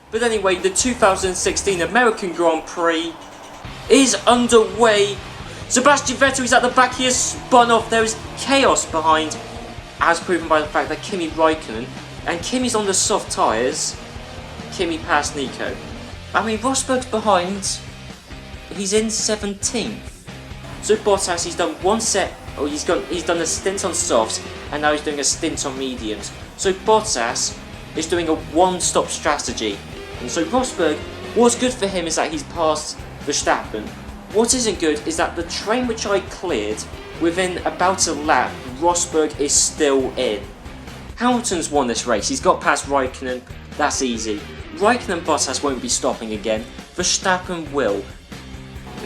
But anyway, the 2016 American Grand Prix is underway. Sebastian Vettel is at the back, he has spun off, there is chaos behind, as proven by the fact that Kimi Raikkonen, and Kimi's on the soft tyres, Kimi passed Nico. I mean, Rosberg's behind, he's in 17th. So Bottas, he's done one set, or he's done a stint on softs, and now he's doing a stint on mediums. So Bottas is doing a one-stop strategy. And so Rosberg, what's good for him is that he's passed Verstappen. What isn't good is that the train which I cleared, within about a lap, Rosberg is still in. Hamilton's won this race, he's got past Raikkonen, that's easy. Raikkonen and Bottas won't be stopping again, Verstappen will.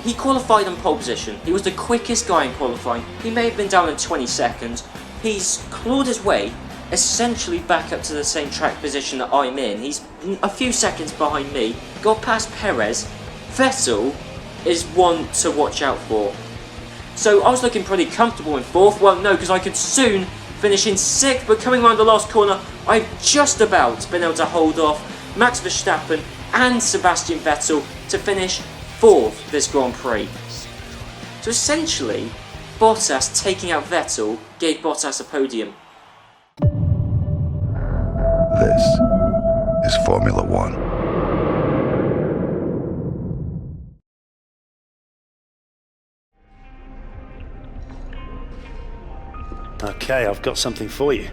He qualified in pole position, he was the quickest guy in qualifying, he may have been down in 20 seconds, he's clawed his way essentially back up to the same track position that I'm in. He's a few seconds behind me, got past Perez. Vettel is one to watch out for. So I was looking pretty comfortable in 4th, well no, because I could soon finish in 6th, but coming around the last corner, I've just about been able to hold off Max Verstappen and Sebastian Vettel to finish 4th this Grand Prix. So essentially, Bottas taking out Vettel gave Bottas a podium. This is Formula One. Okay, I've got something for you.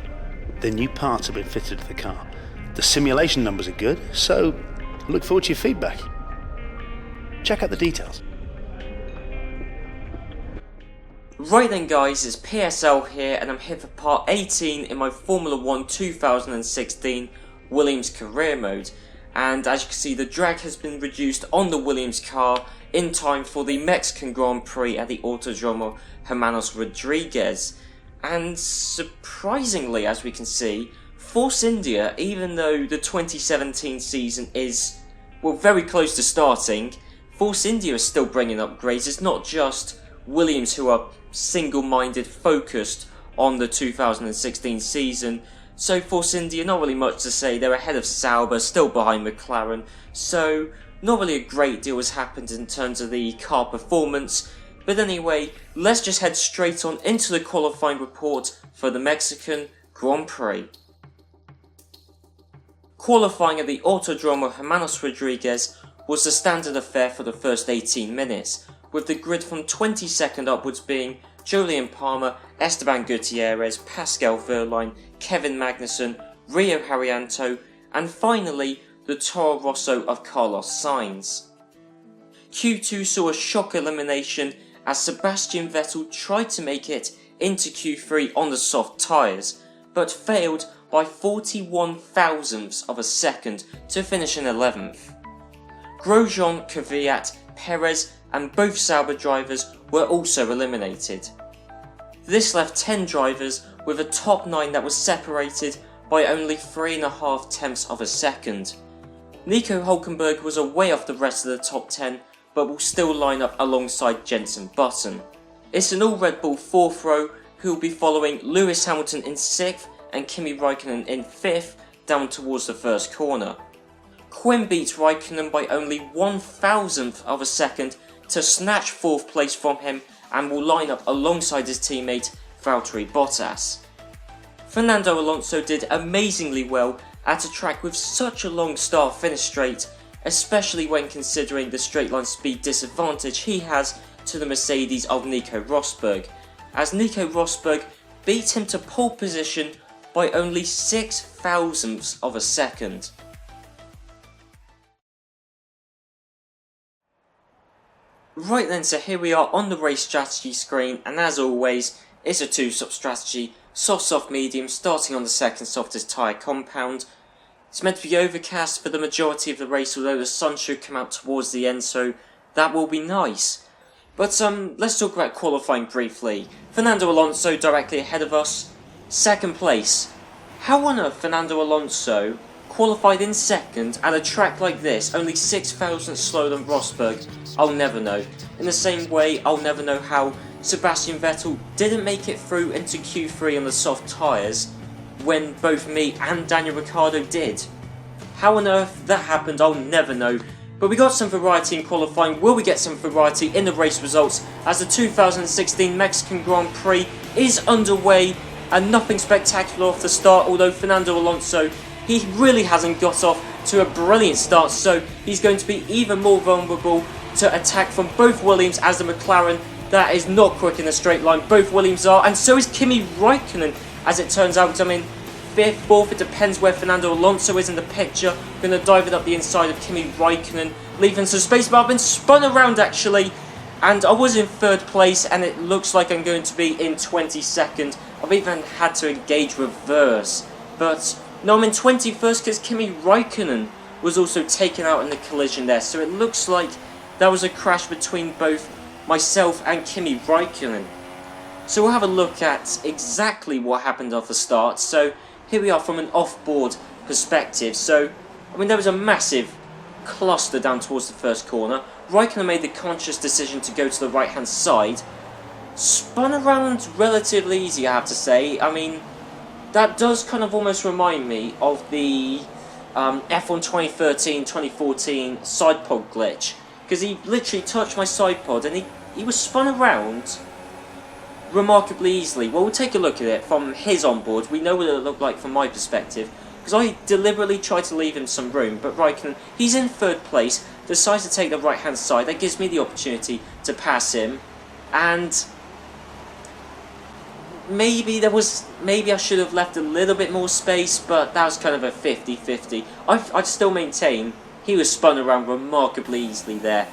The new parts have been fitted to the car. The simulation numbers are good, so I look forward to your feedback. Check out the details. Right then guys, it's PSL here and I'm here for part 18 in my Formula 1 2016 Williams career mode. And as you can see, the drag has been reduced on the Williams car in time for the Mexican Grand Prix at the Autodromo Hermanos Rodriguez. And surprisingly, as we can see, Force India, even though the 2017 season is, well, very close to starting, Force India is still bringing upgrades. It's not just Williams who are single-minded, focused on the 2016 season. So Force India, not really much to say. They're ahead of Sauber, still behind McLaren. So not really a great deal has happened in terms of the car performance. But anyway, let's just head straight on into the qualifying report for the Mexican Grand Prix. Qualifying at the Autodromo Hermanos Rodriguez was the standard affair for the first 18 minutes, with the grid from 22nd upwards being Jolyon Palmer, Esteban Gutierrez, Pascal Wehrlein, Kevin Magnussen, Rio Haryanto, and finally the Toro Rosso of Carlos Sainz. Q2 saw a shock elimination as Sebastian Vettel tried to make it into Q3 on the soft tyres, but failed by 41 thousandths of a second to finish in 11th. Grosjean, Kvyat, Perez and both Sauber drivers were also eliminated. This left 10 drivers with a top 9 that was separated by only 3.5 tenths of a second. Nico Hülkenberg was away off the rest of the top 10, but will still line up alongside Jenson Button. It's an all Red Bull 4th row who will be following Lewis Hamilton in 6th and Kimi Raikkonen in 5th down towards the first corner. Quinn beats Raikkonen by only 1,000th of a second to snatch 4th place from him and will line up alongside his teammate Valtteri Bottas. Fernando Alonso did amazingly well at a track with such a long start-finish straight, especially when considering the straight line speed disadvantage he has to the Mercedes of Nico Rosberg, as Nico Rosberg beat him to pole position by only 6 thousandths of a second. Right then, so here we are on the race strategy screen, and as always, it's a 2-stop strategy, soft, medium, starting on the second softest tyre compound. It's meant to be overcast for the majority of the race, although the sun should come out towards the end, so that will be nice. But let's talk about qualifying briefly. Fernando Alonso directly ahead of us, second place. How on earth Fernando Alonso qualified in second at a track like this, only 6 thousandths slower than Rosberg? I'll never know. In the same way, I'll never know how Sebastian Vettel didn't make it through into Q3 on the soft tyres when both me and Daniel Ricciardo did. How on earth that happened, I'll never know. But we got some variety in qualifying. Will we get some variety in the race results as the 2016 Mexican Grand Prix is underway, and nothing spectacular off the start, although Fernando Alonso, he really hasn't got off to a brilliant start, so he's going to be even more vulnerable to attack from both Williams as the McLaren. That is not quick in a straight line, both Williams are, and so is Kimi Raikkonen, as it turns out. I mean, 5th, 4th, it depends where Fernando Alonso is in the picture. Going to dive it up the inside of Kimi Raikkonen, leaving some space, but I've been spun around actually, and I was in 3rd place, and it looks like I'm going to be in 22nd. I've even had to engage reverse, but no, I'm in 21st because Kimi Raikkonen was also taken out in the collision there, so it looks like that was a crash between both myself and Kimi Raikkonen. So we'll have a look at exactly what happened off the start. So here we are from an off-board perspective. So, I mean, there was a massive cluster down towards the first corner. Raikkonen made the conscious decision to go to the right-hand side. Spun around relatively easy, I have to say. I mean, that does kind of almost remind me of the F1 2013-2014 side pod glitch. Because he literally touched my side pod and he was spun around remarkably easily. Well, we'll take a look at it from his onboard. We know what it looked like from my perspective, because I deliberately tried to leave him some room, but Raikkonen, he's in 3rd place, decides to take the right hand side. That gives me the opportunity to pass him, and maybe I should have left a little bit more space, but that was kind of a 50-50. I'd still maintain he was spun around remarkably easily there,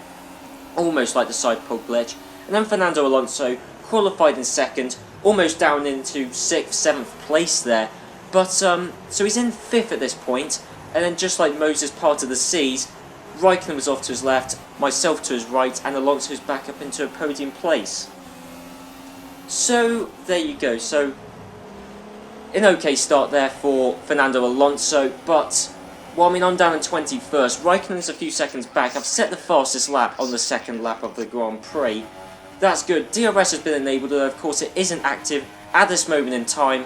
almost like the side pod glitch. And then Fernando Alonso qualified in 2nd, almost down into 6th, 7th place there. But, so he's in 5th at this point, and then just like Moses parted the seas, Raikkonen was off to his left, myself to his right, and Alonso's back up into a podium place. So, there you go. So, an okay start there for Fernando Alonso, but, well, I mean, I'm down in 21st. Raikkonen's a few seconds back. I've set the fastest lap on the 2nd lap of the Grand Prix. That's good. DRS has been enabled, although of course it isn't active at this moment in time.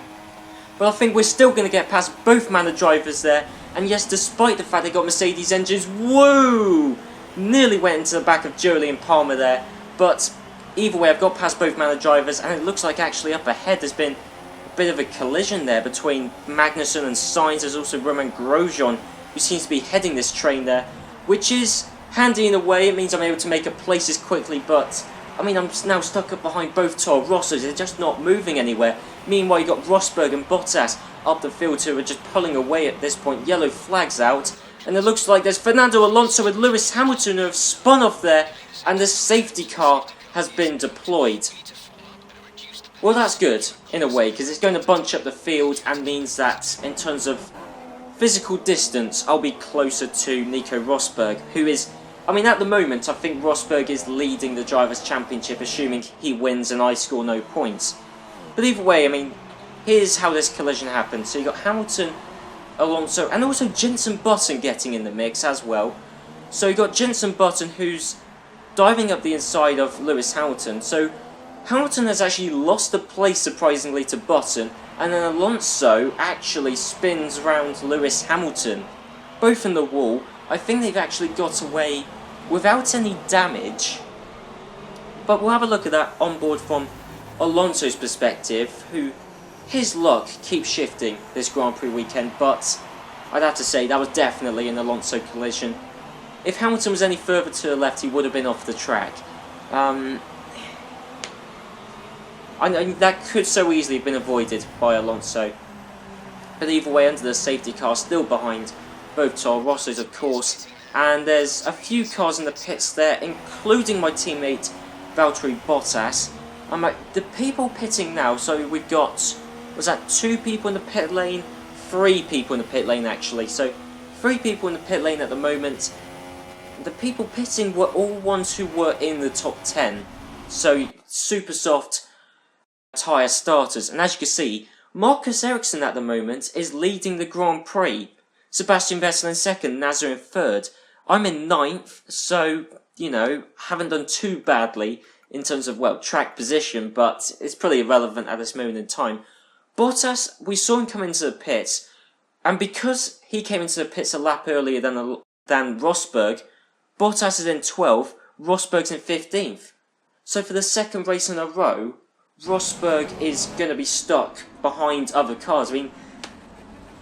But I think we're still going to get past both Manor drivers there. And yes, despite the fact they got Mercedes engines, whoa! Nearly went into the back of Julian Palmer there. But either way, I've got past both Manor drivers, and it looks like actually up ahead there's been a bit of a collision there between Magnussen and Sainz. There's also Romain Grosjean, who seems to be heading this train there, which is handy in a way. It means I'm able to make up places quickly, but I mean, I'm now stuck up behind both Toro Rossos. They're just not moving anywhere. Meanwhile, you've got Rosberg and Bottas up the field who are just pulling away at this point. Yellow flags out. And it looks like there's Fernando Alonso with Lewis Hamilton who have spun off there. And the safety car has been deployed. Well, that's good, in a way, because it's going to bunch up the field and means that, in terms of physical distance, I'll be closer to Nico Rosberg, who is... I mean, at the moment, I think Rosberg is leading the Drivers' Championship, assuming he wins and I score no points. But either way, I mean, here's how this collision happened. So you got Hamilton, Alonso, and also Jenson Button getting in the mix as well. So you got Jenson Button, who's diving up the inside of Lewis Hamilton. So Hamilton has actually lost the place, surprisingly, to Button, and then Alonso actually spins around Lewis Hamilton, both in the wall. I think they've actually got away without any damage, but we'll have a look at that on board from Alonso's perspective, who his luck keeps shifting this Grand Prix weekend, but I'd have to say that was definitely an Alonso collision. If Hamilton was any further to the left, he would have been off the track. I know that could so easily have been avoided by Alonso, but either way, under the safety car, still behind both Toro Rossos, of course, and there's a few cars in the pits there, including my teammate Valtteri Bottas. The people pitting now, so we've got, was that 2 people in the pit lane? 3 people in the pit lane actually, so 3 people in the pit lane at the moment. The people pitting were all ones who were in the top 10, so super soft tyre starters, and as you can see, Marcus Ericsson at the moment is leading the Grand Prix. Sebastian Vettel in 2nd, Nasser in 3rd. I'm in 9th, so, you know, haven't done too badly in terms of, well, track position, but it's pretty irrelevant at this moment in time. Bottas, we saw him come into the pits, And because he came into the pits a lap earlier than Rosberg, Bottas is in 12th, Rosberg's in 15th. So for the second race in a row, Rosberg is going to be stuck behind other cars. I mean,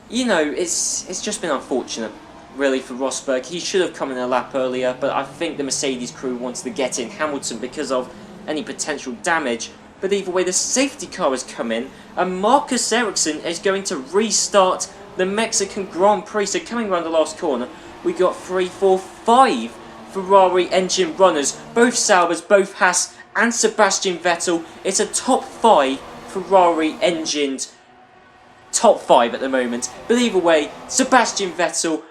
you know, it's just been unfortunate, really, for Rosberg. He should have come in a lap earlier, but I think the Mercedes crew wanted to get in Hamilton because of any potential damage. But either way, the safety car has come in, and Marcus Ericsson is going to restart the Mexican Grand Prix. So coming around the last corner, we got 3, 4, 5 Ferrari engine runners, both Saubers, both Haas, and Sebastian Vettel. It's a top 5 Ferrari engined top 5 at the moment. But either way, Sebastian Vettel,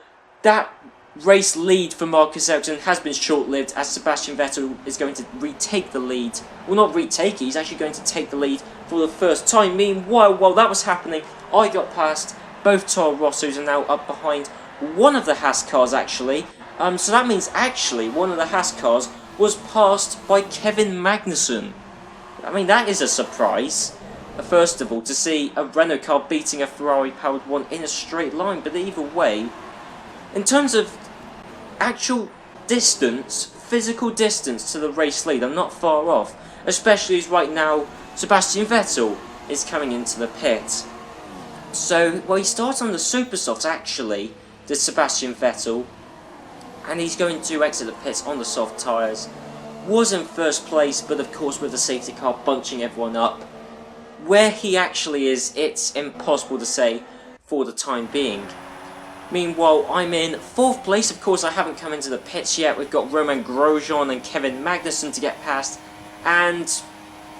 that race lead for Marcus Ericsson has been short-lived, as Sebastian Vettel is going to retake the lead. Well, not retake it, he's actually going to take the lead for the first time. Meanwhile, while that was happening, I got past both Toro Rossos, are now up behind one of the Haas cars, actually. So that means, actually, one of the Haas cars was passed by Kevin Magnussen. I mean, that is a surprise. First of all, to see a Renault car beating a Ferrari-powered one in a straight line. But either way, in terms of actual distance, physical distance to the race lead, I'm not far off. Especially as right now, Sebastian Vettel is coming into the pit. So, well, he starts on the super softs, actually, did Sebastian Vettel. And he's going to exit the pits on the soft tyres. Was in first place, but of course with the safety car bunching everyone up. Where he actually is, it's impossible to say for the time being. Meanwhile, I'm in 4th place. Of course, I haven't come into the pits yet. We've got Romain Grosjean and Kevin Magnussen to get past. And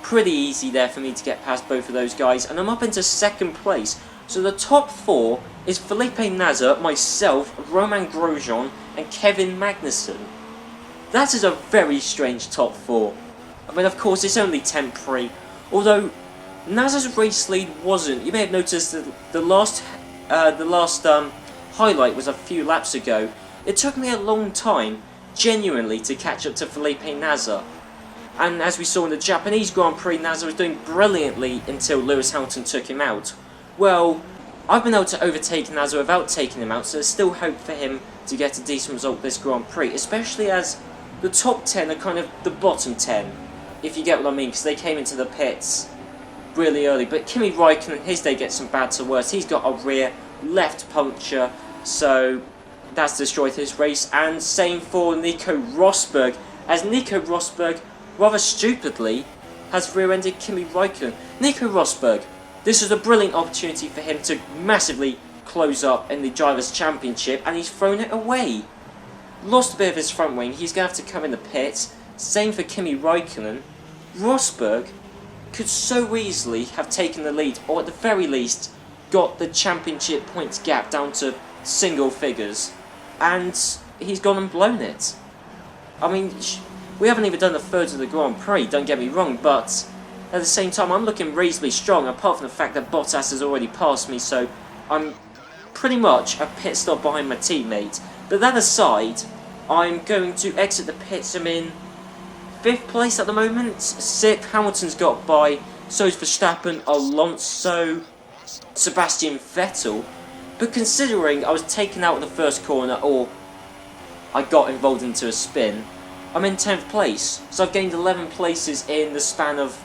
pretty easy there for me to get past both of those guys. And I'm up into 2nd place. So the top 4 is Felipe Nasr, myself, Romain Grosjean, and Kevin Magnussen. That is a very strange top 4. I mean, of course, it's only temporary. Although Nasr's race lead wasn't. You may have noticed that the last highlight was a few laps ago. It took me a long time, genuinely, to catch up to Felipe Nasr. And as we saw in the Japanese Grand Prix, Nasr was doing brilliantly until Lewis Hamilton took him out. Well, I've been able to overtake Nasr without taking him out, so there's still hope for him to get a decent result this Grand Prix, especially as the top 10 are kind of the bottom 10, if you get what I mean, because they came into the pits really early. But Kimi Raikkonen, his day gets from bad to worse. He's got a rear left puncture, so that's destroyed his race. And same for Nico Rosberg, as Nico Rosberg, rather stupidly, has rear-ended Kimi Raikkonen. Nico Rosberg, this is a brilliant opportunity for him to massively close up in the Drivers' Championship, and he's thrown it away. Lost a bit of his front wing, he's going to have to come in the pits. Same for Kimi Raikkonen. Rosberg could so easily have taken the lead, or at the very least, got the championship points gap down to single figures, and he's gone and blown it. I mean, we haven't even done a third of the Grand Prix, don't get me wrong, but at the same time, I'm looking reasonably strong, apart from the fact that Bottas has already passed me, so I'm pretty much a pit stop behind my teammate. But that aside, I'm going to exit the pits. I'm in 5th place at the moment. 6th, Hamilton's got by, so's Verstappen, Alonso, Sebastian Vettel. But considering I was taken out of the first corner, or I got involved into a spin, I'm in 10th place. So I've gained 11 places in the span of,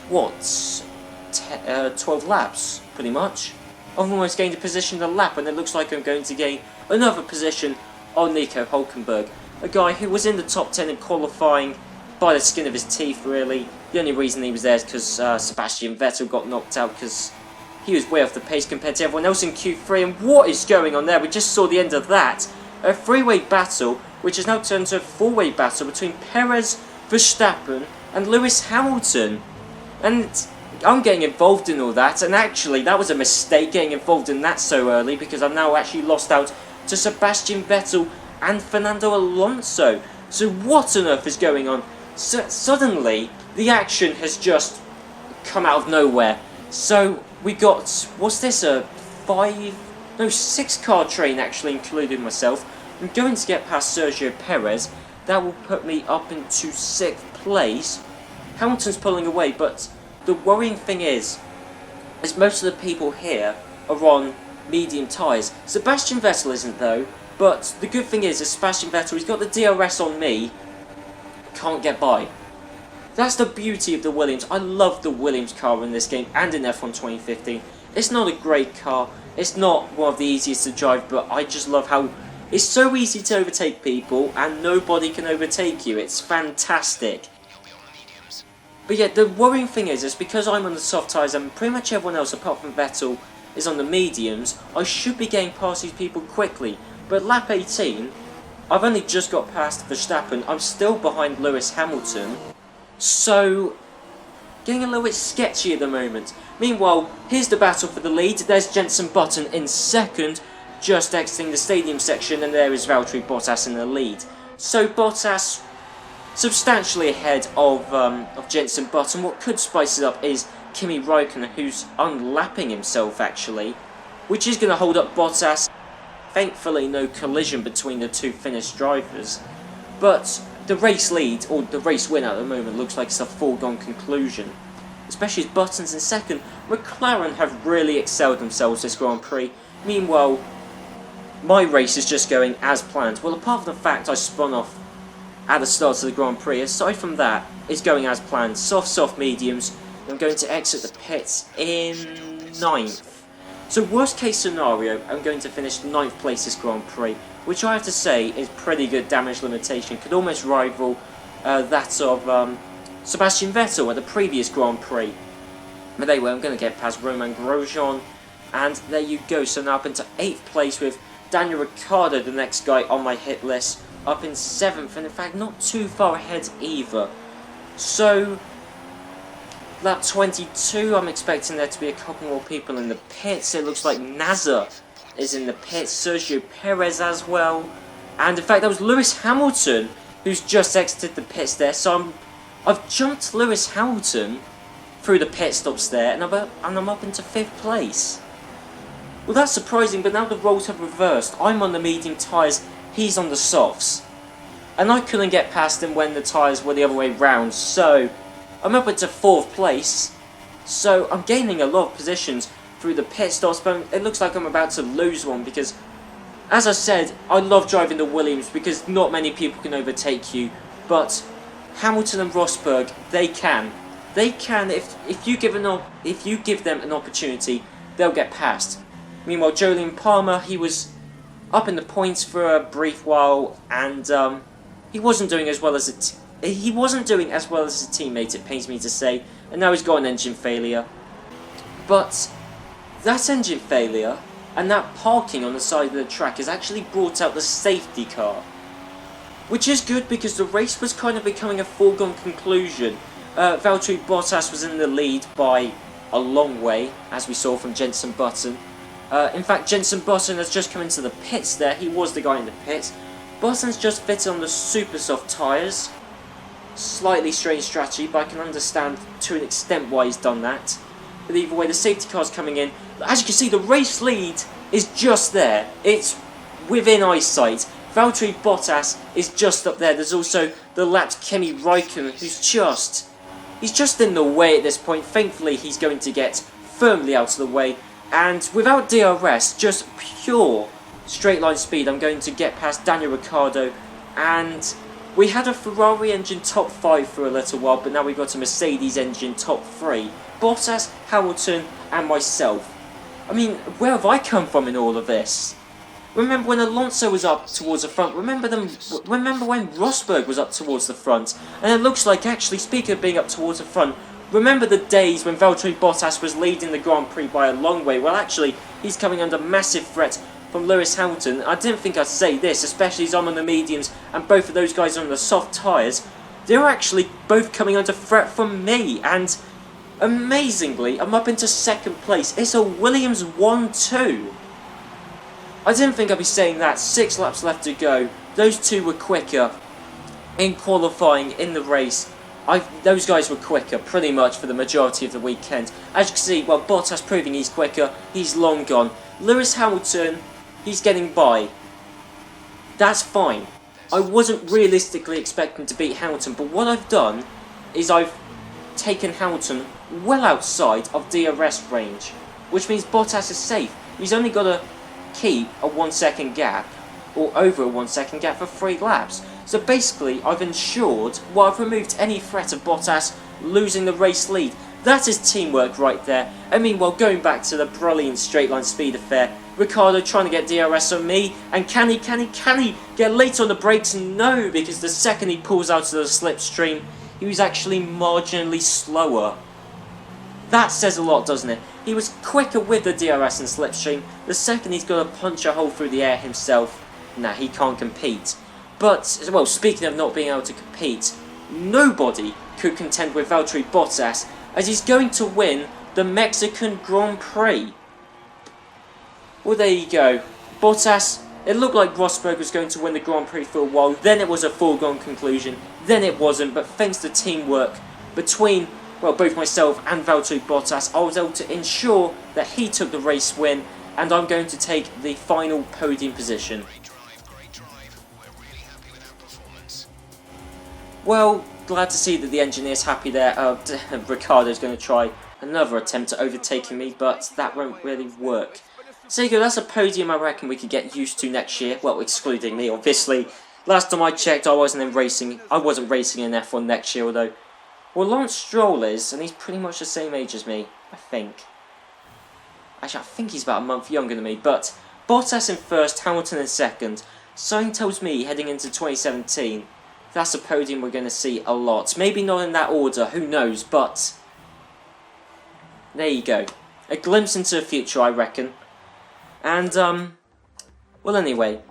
12 laps, pretty much. I've almost gained a position in a lap, and it looks like I'm going to gain another position on Nico Hülkenberg, a guy who was in the top 10 in qualifying by the skin of his teeth, really. The only reason he was there is because Sebastian Vettel got knocked out because he was way off the pace compared to everyone else in Q3. And what is going on there? We just saw the end of that. A 3-way battle, which has now turned to a 4-way battle between Perez, Verstappen, and Lewis Hamilton. And I'm getting involved in all that, and actually that was a mistake getting involved in that so early, because I've now actually lost out to Sebastian Vettel and Fernando Alonso. So what on earth is going on? Suddenly, the action has just come out of nowhere. So we got, what's this, a 6-car train actually, including myself. I'm going to get past Sergio Perez. That will put me up into 6th place. Hamilton's pulling away, but the worrying thing is most of the people here are on medium tyres. Sebastian Vettel isn't though, but the good thing is Sebastian Vettel, he's got the DRS on me, can't get by. That's the beauty of the Williams. I love the Williams car in this game and in F1 2015. It's not a great car, it's not one of the easiest to drive, but I just love how it's so easy to overtake people and nobody can overtake you. It's fantastic. But yeah, the worrying thing is because I'm on the soft tyres and pretty much everyone else apart from Vettel is on the mediums, I should be getting past these people quickly. But lap 18, I've only just got past Verstappen, I'm still behind Lewis Hamilton, so getting a little bit sketchy at the moment. Meanwhile, here's the battle for the lead. There's Jenson Button in second, just exiting the stadium section, and there is Valtteri Bottas in the lead. So Bottas substantially ahead of Jenson Button. What could spice it up is Kimi Räikkönen, who's unlapping himself actually, which is going to hold up Bottas. Thankfully no collision between the two Finnish drivers, but the race lead, or the race win at the moment, looks like it's a foregone conclusion. Especially as Button's in second. McLaren have really excelled themselves this Grand Prix. Meanwhile, my race is just going as planned. Well, apart from the fact I spun off at the start of the Grand Prix, aside from that, it's going as planned. Soft mediums. I'm going to exit the pits in 9th. So worst case scenario, I'm going to finish 9th place this Grand Prix, which I have to say is pretty good damage limitation. Could almost rival that of Sebastian Vettel at the previous Grand Prix. But anyway, I'm going to get past Romain Grosjean, and there you go. So now up into 8th place with Daniel Ricciardo, the next guy on my hit list, up in 7th, and in fact not too far ahead either. So lap 22, I'm expecting there to be a couple more people in the pits. It looks like Nasser is in the pits, Sergio Perez as well, and in fact that was Lewis Hamilton who's just exited the pits there. So I've jumped Lewis Hamilton through the pit stops there, and I'm up into 5th place. Well, that's surprising, but now the roles have reversed. I'm on the medium tyres, he's on the softs, and I couldn't get past him when the tyres were the other way round. So I'm up into 4th place, so I'm gaining a lot of positions through the pit stops, but it looks like I'm about to lose one because, as I said, I love driving the Williams because not many people can overtake you, but Hamilton and Rosberg, they can. They can, if you give them an opportunity, they'll get past. Meanwhile, Jolyon Palmer, he was up in the points for a brief while, and he wasn't doing as well as a teammate, it pains me to say, and now he's got an engine failure. But that engine failure and that parking on the side of the track has actually brought out the safety car, which is good because the race was kind of becoming a foregone conclusion. Valtteri Bottas was in the lead by a long way, as we saw from Jenson Button. In fact, Jenson Button has just come into the pits there. He was the guy in the pits. Button's just fitted on the super soft tyres. Slightly strange strategy, but I can understand to an extent why he's done that. But either way, the safety car's coming in. As you can see, the race lead is just there. It's within eyesight. Valtteri Bottas is just up there. There's also the lapped Kimi Räikkönen, who's just in the way at this point. Thankfully, he's going to get firmly out of the way. And without DRS, just pure straight line speed, I'm going to get past Daniel Ricciardo. And we had a Ferrari engine top 5 for a little while, but now we've got a Mercedes engine top 3. Bottas, Hamilton, and myself. I mean, where have I come from in all of this? Remember when Alonso was up towards the front? Remember when Rosberg was up towards the front? And it looks like, actually, speaking of being up towards the front, remember the days when Valtteri Bottas was leading the Grand Prix by a long way? Well, actually, he's coming under massive threat from Lewis Hamilton. I didn't think I'd say this, especially as I'm on the mediums and both of those guys are on the soft tyres. They're actually both coming under threat from me, and amazingly, I'm up into 2nd place. It's a Williams 1-2. I didn't think I'd be saying that. 6 laps left to go. Those two were quicker in qualifying in the race. Those guys were quicker pretty much for the majority of the weekend. As you can see, well, Bottas proving he's quicker. He's long gone. Lewis Hamilton, he's getting by. That's fine. I wasn't realistically expecting to beat Hamilton, but what I've done is I've taken Hamilton well outside of DRS range. which means Bottas is safe. He's only got to keep a 1 second gap, or over a 1 second gap for 3 laps. So basically, I've ensured, well, I've removed any threat of Bottas losing the race lead. That is teamwork right there. And meanwhile, going back to the brilliant straight line speed affair, Ricciardo trying to get DRS on me, and can he get late on the brakes? No, because the second he pulls out of the slipstream, he was actually marginally slower. That says a lot, doesn't it? He was quicker with the DRS and slipstream. The second he's got to punch a hole through the air himself, nah, he can't compete. But, well, speaking of not being able to compete, nobody could contend with Valtteri Bottas, as he's going to win the Mexican Grand Prix. Well, there you go. Bottas, it looked like Rosberg was going to win the Grand Prix for a while, then it was a foregone conclusion, then it wasn't, but thanks to teamwork between, well, both myself and Valtteri Bottas, I was able to ensure that he took the race win, and I'm going to take the final podium position. Well, glad to see that the engineer's happy there. Ricciardo's going to try another attempt at overtaking me, but that won't really work. So there you go, that's a podium I reckon we could get used to next year. Well, excluding me, obviously. Last time I checked, I wasn't racing in F1 next year, although... Well, Lawrence Stroll is, and he's pretty much the same age as me, I think. Actually, I think he's about a month younger than me, but... Bottas in first, Hamilton in second. Something tells me, heading into 2017... that's a podium we're going to see a lot. Maybe not in that order, who knows, but... there you go. A glimpse into the future, I reckon. And, well, anyway.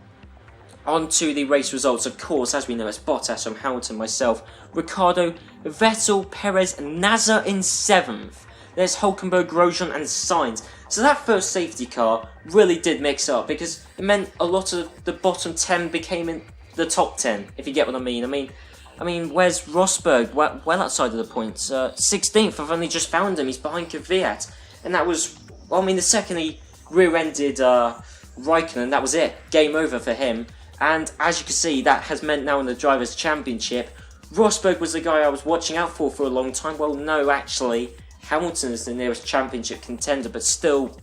On to the race results, of course. As we know, it's Bottas from Hamilton, myself, Ricciardo, Vettel, Perez, Nasser in 7th. There's Hulkenberg, Grosjean, and Sainz. So that first safety car really did mix up, because it meant a lot of the bottom 10 became in the top 10, if you get what I mean. I mean, where's Rosberg? Well outside of the points. 16th, I've only just found him. He's behind Kvyat. And that was, well, I mean, the second he rear-ended Raikkonen, that was it. Game over for him. And as you can see, that has meant now in the Drivers' Championship, Rosberg was the guy I was watching out for a long time. Well, no, actually, Hamilton is the nearest championship contender, but still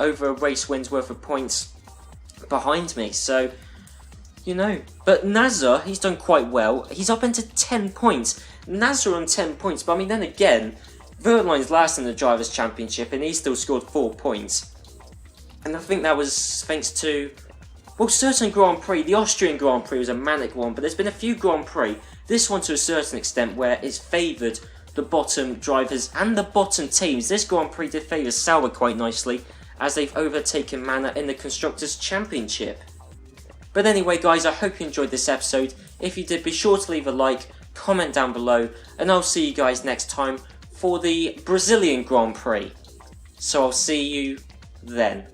over a race win's worth of points behind me. So... you know, but Nasser, he's done quite well. He's up into 10 points. Nasser on 10 points, but I mean, then again, Verline's last in the Drivers' Championship, and he still scored 4 points. And I think that was thanks to, well, certain Grand Prix. The Austrian Grand Prix was a manic one, but there's been a few Grand Prix, this one to a certain extent, where it's favoured the bottom drivers and the bottom teams. This Grand Prix did favour Sauber quite nicely, as they've overtaken Manor in the Constructors' Championship. But anyway, guys, I hope you enjoyed this episode. If you did, be sure to leave a like, comment down below, and I'll see you guys next time for the Brazilian Grand Prix. So I'll see you then.